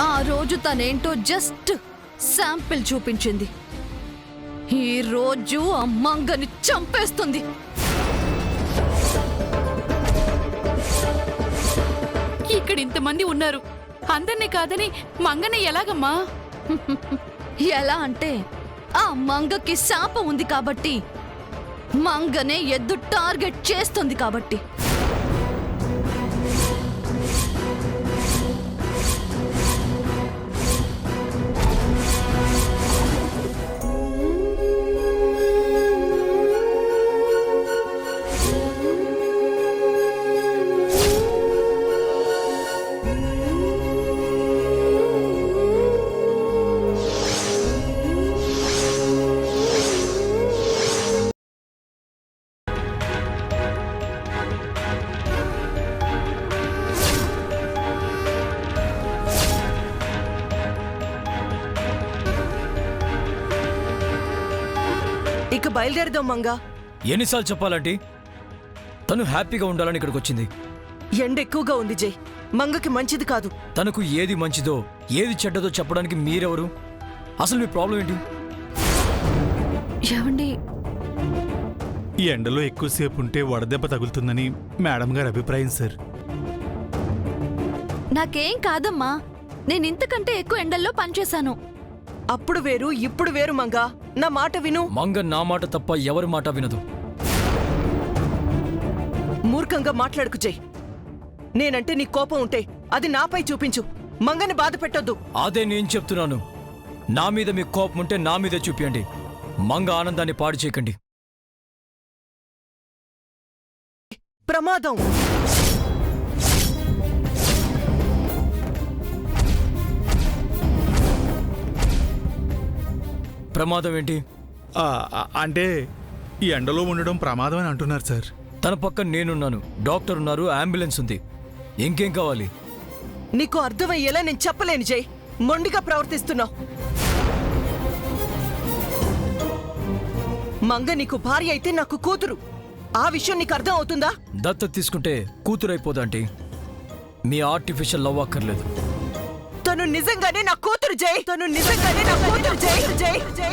ఆ రోజు తనేంటో just sample చూపించింది. ఈ రోజు ఆ మంగని చంపేస్తుంది. ఇక్కడ ఇంతమంది ఉన్నారు, అందరినీ కాదని మంగని ఎలాగమ్మా? ఎలా అంటే ఆ మంగకి శాపం ఉంది కాబట్టి, మంగనే ఎద్దు టార్గెట్ చేస్తుంది కాబట్టి. ఇక బయలుదేరదాం మంగా. ఎన్నిసార్లు చెప్పాలంటే తను హ్యాపీగా ఉండాలని ఇక్కడికి వచ్చింది. ఎండ ఎక్కువగా ఉంది జై, మంగకి మంచిది కాదు. తనకు ఏది మంచిదో ఏది చెడ్డదో చెప్పడానికి మీరెవరు? అసలు మీ ప్రాబ్లం ఏంటి? ఏమండి, ఈ ఎండలో ఎక్కువసేపు ఉంటే వడదెబ్బ తగులుతుందని మేడం గారి అభిప్రాయం సార్. నాకేం కాదమ్మా, నేను ఇంతకంటే ఎక్కువ ఎండల్లో పనిచేశాను. అప్పుడు వేరు ఇప్పుడు వేరు మంగా, నా మాట విను. మంగ నా మాట తప్ప ఎవరి మాట వినదు. మూర్ఖంగా మాట్లాడుకు జై. నేనంటే నీ కోపం ఉంటే అది నాపై చూపించు, మంగని బాధ పెట్టొద్దు. అదే నేను చెప్తున్నాను. నా మీద మీ కోపం ఉంటే నా మీదే చూపియండి. మంగ ఆనందాన్ని పాడు చేయకండి. ప్రమాదం. ప్రమాదం ఏంటి? అంటే ఈ ఎండలో ఉండడం ప్రమాదం అని అంటున్నారు సార్. తన పక్కన నేనున్నాను, డాక్టర్ ఉన్నారు, అంబులెన్స్ ఉంది. ఇంకేం కావాలి? నీకు అర్థమయ్యేలా నేను చెప్పలేను జై, మొండిగా ప్రవర్తిస్తున్నావు. మంగ నీకు భార్య అయితే నాకు కూతురు. ఆ విషయం నీకు అర్థం అవుతుందా? దత్తత తీసుకుంటే కూతురైపోదంటే మీ ఆర్టిఫిషియల్ లవ్ అక్కర్లేదు. తను నిజంగానే నా కూతురు జై, తను నిజంగానే నా కూతురు జై. జై జై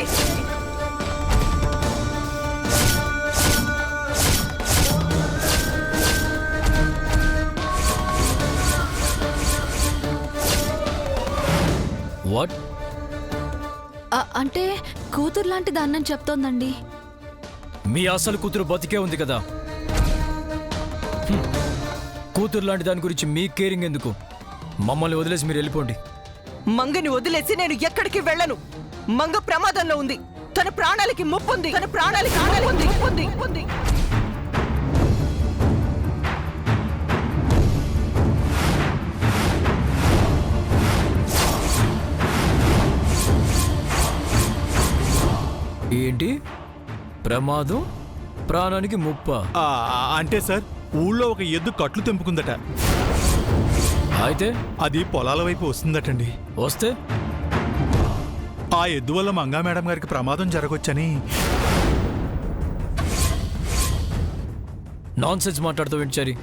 వాట్? అంటే కూతురు లాంటి దాన్నని చెప్తోందండి. మీ అసలు కూతురు బతికే ఉంది కదా. కూతురు లాంటి దాని గురించి మీ కేరింగ్ ఎందుకు? మమ్మల్ని వదిలేసి మీరు వెళ్ళిపోండి. మంగని వదిలేసి నేను ఎక్కడికి వెళ్ళను. మంగ ప్రమాదంలో ఉంది. తన ప్రాణాలకి ముప్పుంది. తన ప్రాణాలకి ముప్పుంది. ఏంటి ప్రమాదం? ప్రాణానికి ముప్ప? అంటే సార్, ఊళ్ళో ఒక ఎద్దు కట్లు తెంపుకుందట. అయితే అది పొలాల వైపు వస్తుందటండి. వస్తే ఆ ఎద్దు వల్ల మంగా మేడం గారికి ప్రమాదం జరగొచ్చని. నాన్ సెన్స్ మాట్లాడుతూ వింటారి.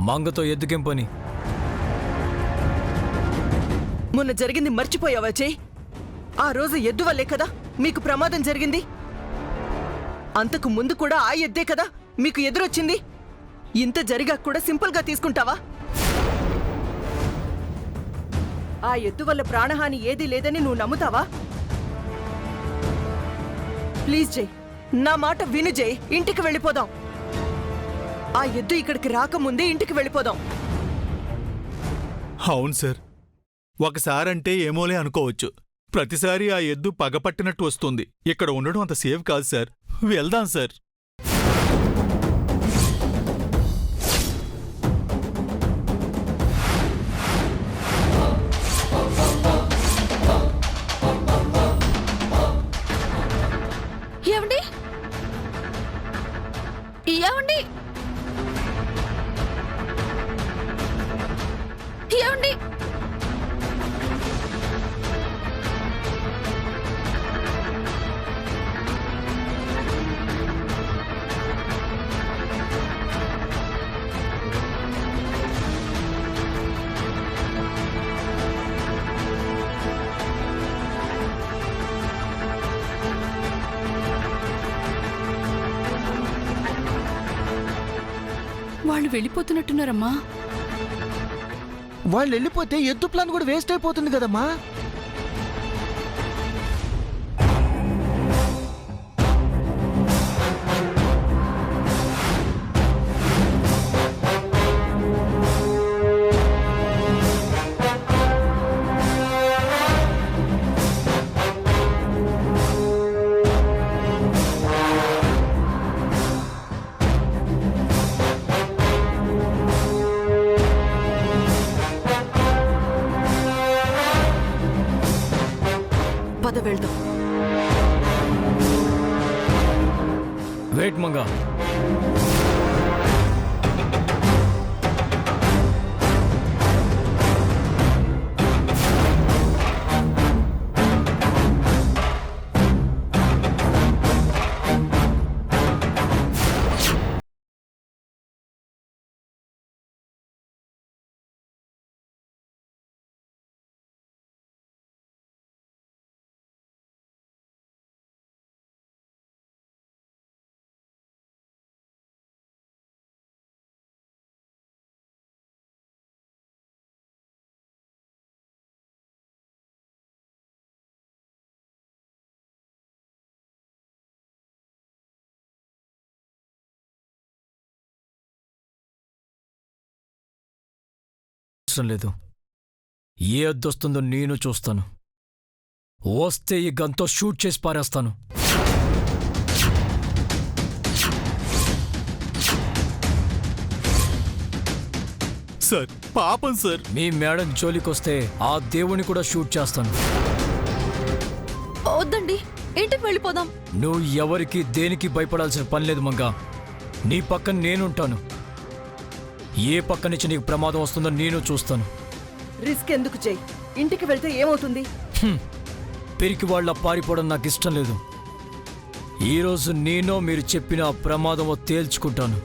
మంగతో ఎద్దుకేం పని? మొన్న జరిగింది మర్చిపోయావా జై? ఆ రోజు ఎద్దు వల్లే కదా మీకు ప్రమాదం జరిగింది. అంతకు ముందు కూడా ఆ ఎద్దే కదా మీకు ఎదురొచ్చింది. ఇంత జరిగా కూడా సింపుల్ గా తీసుకుంటావా? ఆ ఎద్దు వల్ల ప్రాణహాని ఏదీ లేదని నువ్వు నమ్ముతావా? ప్లీజ్ జై, నా మాట విను జై. ఇంటికి వెళ్ళిపోదాం. ఆ ఎద్దు ఇక్కడికి రాకముందే ఇంటికి వెళ్ళిపోదాం. అవును సార్, ఒకసారంటే ఏమోలే అనుకోవచ్చు. ప్రతిసారి ఆ ఎద్దు పగపట్టినట్టు వస్తుంది. ఇక్కడ ఉండడం అంత సేఫ్ కాదు సార్. వెళ్దాం సార్. ఏమండి, ఏమండి, ఏమండి, వాళ్ళు వెళ్ళిపోతున్నట్టున్నారమ్మా. వాళ్ళు వెళ్ళిపోతే ఎద్దు ప్లాన్ కూడా వేస్ట్ అయిపోతుంది కదమ్మా. పద వెళ్దాం. వెయిట్ మంగా. అవసరం లేదు. ఏ అద్దొస్తుందో నేను చూస్తాను. వస్తే ఈ గన్తో షూట్ చేసి పారేస్తాను. సార్ పాపం సార్. మీ మేడం జోలికొస్తే ఆ దేవుని కూడా షూట్ చేస్తాను. వద్దండి, ఇంటికి వెళ్ళిపోదాం. నువ్వు ఎవరికి దేనికి భయపడాల్సిన పని లేదు మంగా. నీ పక్కన నేనుంటాను. ఏ పక్క నుంచి నీకు ప్రమాదం వస్తుందో నేను చూస్తాను. రిస్క్ ఎందుకు చెయ్యి? ఇంటికి వెళ్తే ఏమవుతుంది? పెరికి వాళ్ళ పారిపోవడం నాకు ఇష్టం లేదు. ఈరోజు నేనో మీరు చెప్పిన ఆ ప్రమాదమో తేల్చుకుంటాను.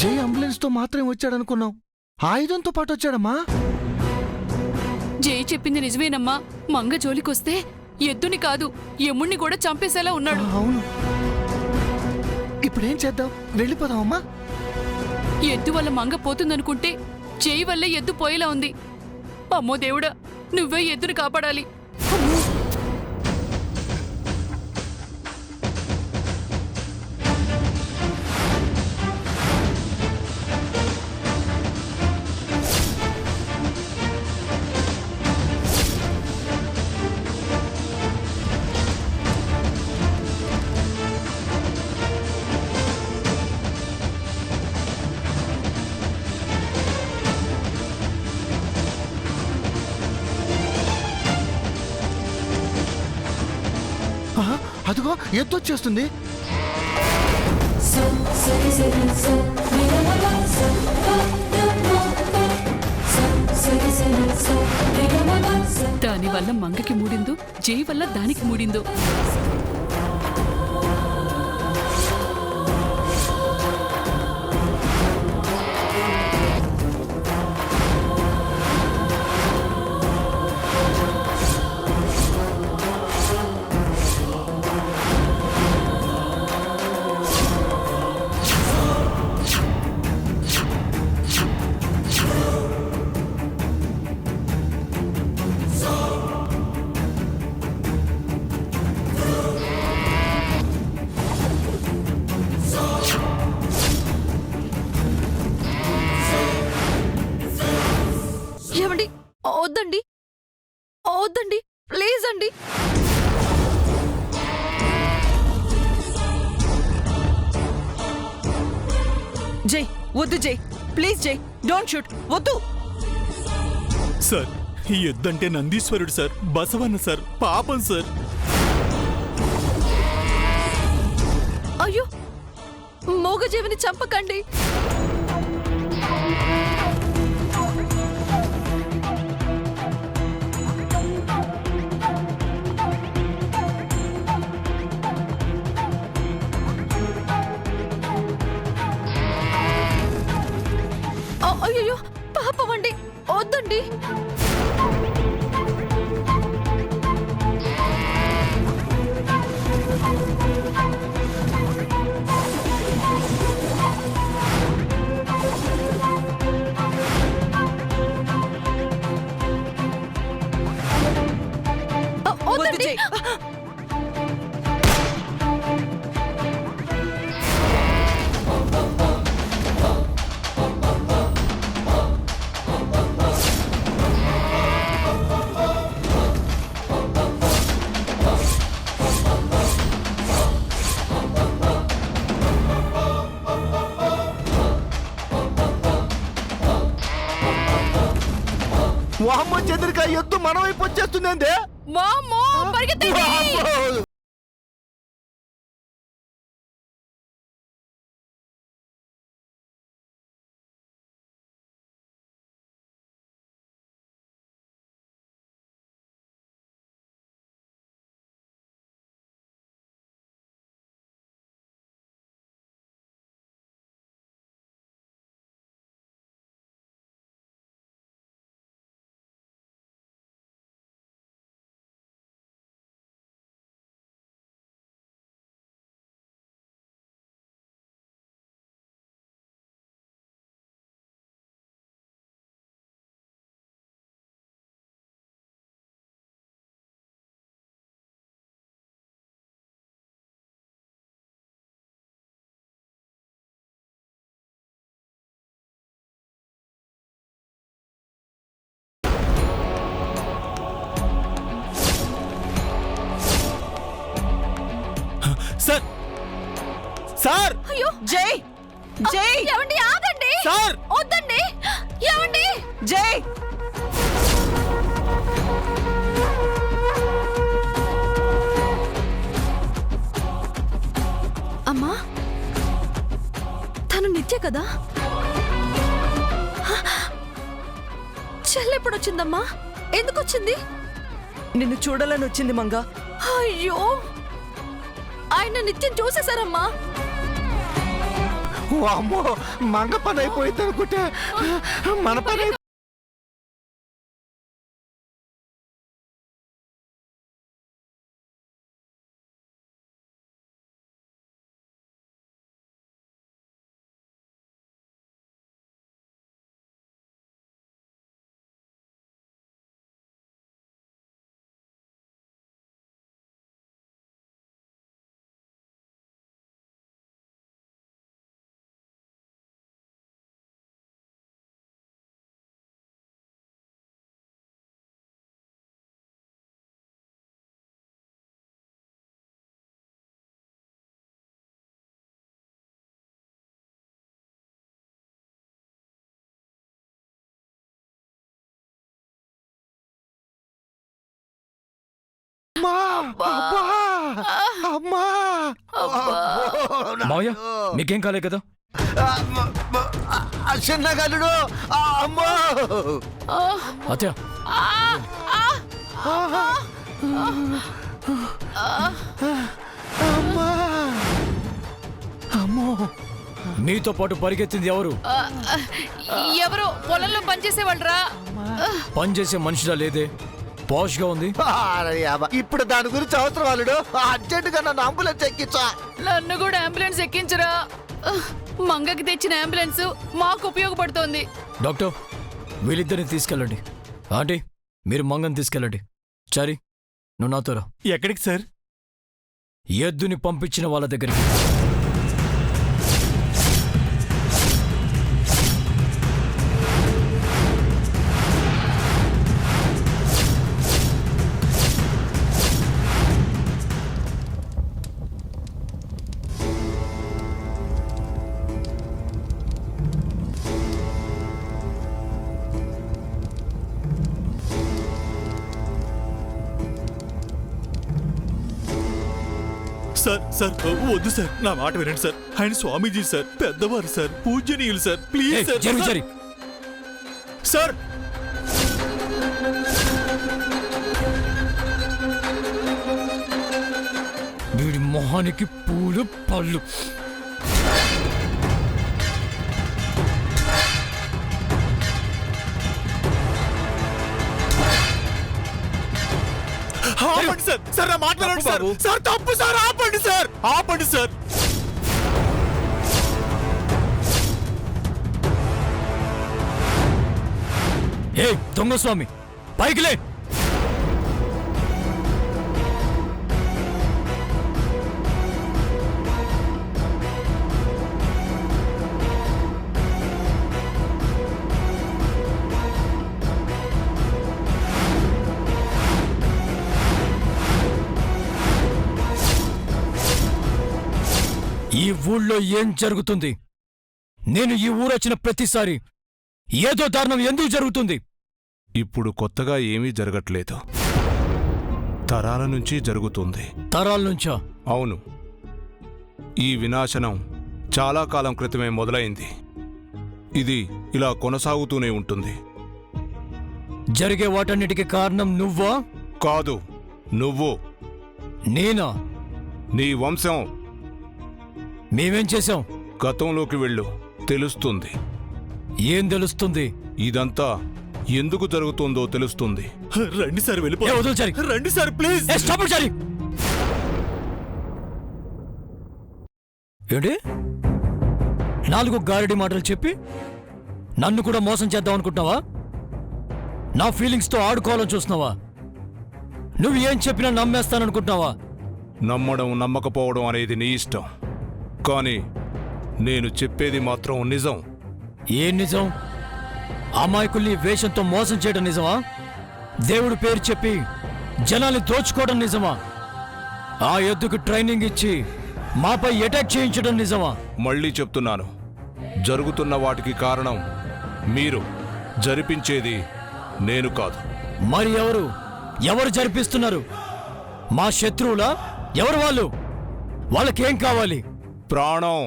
జై అంబులెన్స్ తో మాత్రమే వచ్చాడనుకున్నాం. ఆయుధంతో పాటు వచ్చాడమ్మా. జై చెప్పింది నిజమేనమ్మా. మంగ జోలికొస్తే ఎద్దుని కాదు యముణ్ణి కూడా చంపేసేలా ఉన్నాడు. అవును. ఇప్పుడేం చేద్దాం? వెళ్ళిపోదామమ్మా. ఎద్దు వల్ల మంగ పోతుందనుకుంటే జై వల్లే ఎద్దు పోయేలా ఉంది. అమ్మో దేవుడా, నువ్వే ఎద్దుని కాపాడాలి. ఆహా, అదిగో ఎద్దు వచ్చేస్తుంది. దాని వల్ల మంగకి మూడిందో, జై వల్ల దానికి మూడిందో. ఏమండి, వద్దండి, వద్దండి, ప్లీజ్ అండి. జై వద్దు. జై ప్లీజ్. జై డోంట్ షూట్. వద్దు. సార్ ఈ ఎద్దంటే నందీశ్వరుడు సార్, బసవన్న సార్. పాపం సార్. అయ్యో, మూగజీవిని చంపకండి. వద్దు జై. వామ్మో చంద్రిక ఎద్దు మన వైపు వచ్చేస్తుందే. వామ్మో, పరిగెత్తండి. సార్ సార్ అయ్యో జై జై ఏమండి, ఆగండి. సార్ వద్దండి. ఏమండి? జై అమ్మా, తను నిత్య కదా? చెల్లెప్పుడు వచ్చిందమ్మా? ఎందుకు వచ్చింది? నిన్ను చూడాలని వచ్చింది మంగా. అయ్యో, ఆయన నిత్యం చూసేశారమ్మా. వామ్మో మంగ పని అయిపోయింది అనుకుంటే మన పని మావయ్య మీకేం కాలే కదా? చిన్నగల్లుడు అమ్మో అత్య అమ్మో మీతో పాటు పరిగెత్తింది ఎవరు? ఎవరో పొలంలో పనిచేసేవాళ్ళరా. పనిచేసే మనిషిలా లేదే, పాష్ గా ఉంది. ఇప్పుడు దాని గురించి అవసరం వాళ్ళు అర్జెంటుగా నన్ను అంబులెన్స్ ఎక్కించా. నన్ను కూడా అంబులెన్స్ ఎక్కించరా. మంగకి తెచ్చిన అంబులెన్స్ మాకు ఉపయోగపడుతోంది. డాక్టర్, వీళ్ళిద్దరిని తీసుకెళ్ళండి. ఆంటీ, మీరు మంగని తీసుకెళ్ళండి. చారి, నువ్వు నాతో రా. ఎక్కడికి సార్? ఎద్దుని పంపించిన వాళ్ళ దగ్గరికి. సార్ సార్ వద్దు సార్, నా మాట వినండి సార్. ఆయన స్వామీజీ సార్, పెద్దవారు సార్, పూజనీయులు సార్. ప్లీజ్ ఏయ్, సార్. జరుగు, జరి. సార్ వీడి మొహానికి పూలు పళ్ళు. ఆపండి సార్. సార్ నా మాట వినండి సార్. సార్ తప్పు సార్, ఆపండి సార్, ఆపండి సార్. ఏ దొంగ స్వామి, పైకిలే. ఈ ఊళ్ళో ఏం జరుగుతుంది? నేను ఈ ఊరొచ్చిన ప్రతిసారి ఏదో దారుణం ఎందుకు జరుగుతుంది? ఇప్పుడు కొత్తగా ఏమీ జరగట్లేదు. తరాల నుంచి జరుగుతుంది. తరాల నుంచా? అవును. ఈ వినాశనం చాలా కాలం క్రితమే మొదలైంది. ఇది ఇలా కొనసాగుతూనే ఉంటుంది. జరిగే వాటన్నిటికీ కారణం నువ్వా? కాదు, నువ్వు. నేనా? నీ వంశం. మేమేం చేశాం? గతంలోకి వెళ్ళు, తెలుస్తుంది. ఏం తెలుస్తుంది? ఇదంతా ఎందుకు జరుగుతుందో తెలుస్తుంది. రండి సార్, వెళ్ళిపో. ఏ వదులు చారి. రండి సార్, ప్లీజ్. ఏ స్టాప్ ఇట్ చారి. ఏంటి? 4 గారడి మాటలు చెప్పి నన్ను కూడా మోసం చేద్దాం అనుకుంటున్నావా? నా ఫీలింగ్స్తో ఆడుకోవాలని చూస్తున్నావా? నువ్వు ఏం చెప్పినా నమ్మేస్తాననుకుంటున్నావా? నమ్మడం నమ్మకపోవడం అనేది నీ ఇష్టం, కానీ నేను చెప్పేది మాత్రం నిజం. ఏం నిజం? అమాయకుల్ని వేషంతో మోసం చేయడం నిజమా? దేవుడి పేరు చెప్పి జనాల్ని దోచుకోవడం నిజమా? ఆ ఎద్దుకు ట్రైనింగ్ ఇచ్చి మాపై అటాక్ చేయించడం నిజమా? మళ్ళీ చెప్తున్నాను, జరుగుతున్న వాటికి కారణం మీరు. జరిపించేది నేను కాదు. మరి ఎవరు? ఎవరు జరిపిస్తున్నారు? మా శత్రువులా? ఎవరు వాళ్ళు? వాళ్ళకేం కావాలి? ప్రాణం.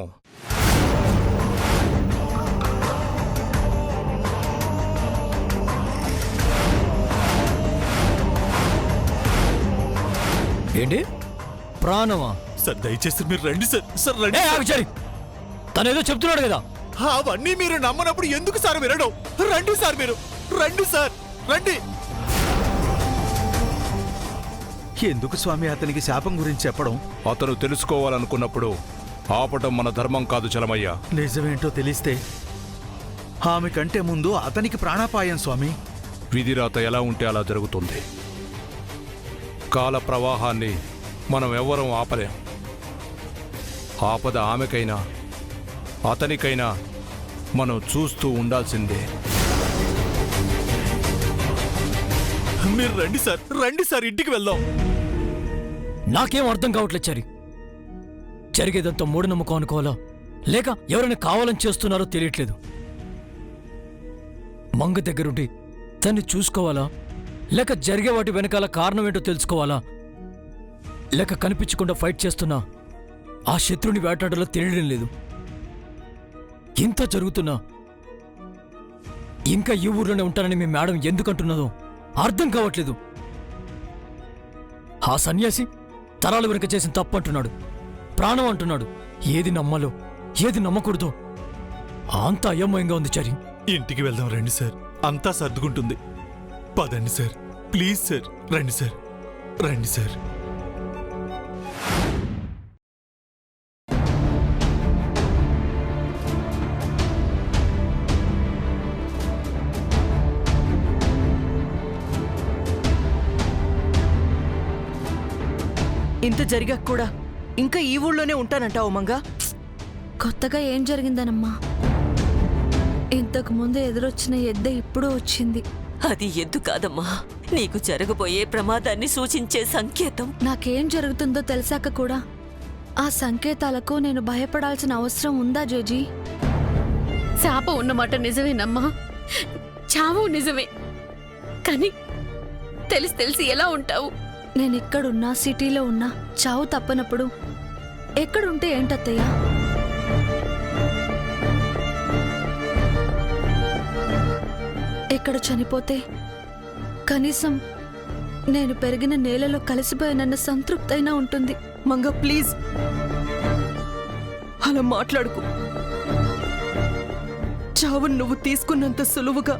ఏంటి? ప్రాణమా? సార్ దయచేసి మీరు రండి సార్. సార్ రండి. ఆగుచారి, తనేదో చెప్తున్నాడు కదా. అవన్నీ మీరు నమ్మనప్పుడు ఎందుకు సార్ వినడం? రండి సార్, మీరు రండి సార్, రండి. ఎందుకు స్వామి అతనికి శాపం గురించి చెప్పడం? అతను తెలుసుకోవాలనుకున్నప్పుడు ఆపటం మన ధర్మం కాదు చలమయ్య. నిజమేంటో తెలిస్తే ఆమె కంటే ముందు అతనికి ప్రాణాపాయం స్వామి. విధిరాత ఎలా ఉంటే అలా జరుగుతుంది. కాల ప్రవాహాన్ని మనం ఎవ్వరం ఆపలేం. ఆపద ఆమెకైనా అతనికైనా మనం చూస్తూ ఉండాల్సిందే. మీరు రండి సార్, రండి సార్, ఇంటికి వెళ్దాం. నాకేం అర్థం కావట్లేదు చారి. జరిగేదంతా మూఢనమ్మకం అనుకోవాలా, లేక ఎవరైనా కావాలని చేస్తున్నారో తెలియట్లేదు. మంగ దగ్గరుండి తన్ని చూసుకోవాలా, లేక జరిగే వాటి వెనకాల కారణం ఏంటో తెలుసుకోవాలా, లేక కనిపించకుండా ఫైట్ చేస్తున్నా ఆ శత్రుని వేటాడాలో తెలియడం లేదు. ఇంత జరుగుతున్నా ఇంకా ఈ ఊర్లోనే ఉంటానని మీ మేడం ఎందుకంటున్నదో అర్థం కావట్లేదు. ఆ సన్యాసి తరాల వెనుక చేసిన తప్పు అంటున్నాడు, ప్రాణం అంటున్నాడు. ఏది నమ్మాలో ఏది నమ్మకూడదో అంత అయోమయంగా ఉంది చారి. ఇంటికి వెళ్దాం రండి సార్, అంతా సర్దుకుంటుంది. పదండి సార్, ప్లీజ్ సార్, రండి సార్, రండి సార్. ఇంత జరిగాక కూడా ఇంకా ఈ ఊళ్ళోనే ఉంటానంటావు మంగా? కొత్తగా ఏం జరిగిందనమ్మా? ఇంతకు ముందు ఎదురొచ్చిన ఎద్దే ఇప్పుడు వచ్చింది. అది ఎద్దు కాదమ్మా, నీకు జరగబోయే ప్రమాదాన్ని సూచించే సంకేతం. నాకేం జరుగుతుందో తెలిసాక కూడా ఆ సంకేతాలకు నేను భయపడాల్సిన అవసరం ఉందా జేజీ? శాపం ఉన్నమాట నిజమేనమ్మా, చావు నిజమే. కానీ తెలిసి ఎలా ఉంటావు? నేనిక్కడున్నా సిటీలో ఉన్నా చావు తప్పనప్పుడు ఎక్కడుంటే ఏంటత్తయ్యా? ఎక్కడ చనిపోతే కనీసం నేను పెరిగిన నేలలో కలిసిపోయానన్న సంతృప్తైనా ఉంటుంది. మంగా ప్లీజ్ అలా మాట్లాడుకు. చావును నువ్వు తీసుకున్నంత సులువుగా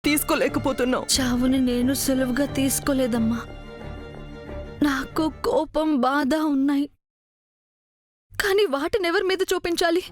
తీసుకోలేకపోతున్నావు. చావుని నేను సులువుగా తీసుకోలేదమ్మా. నాకు కోపం, బాధ ఉన్నాయి. కానీ వాటిని ఎవరి మీద చూపించాలి?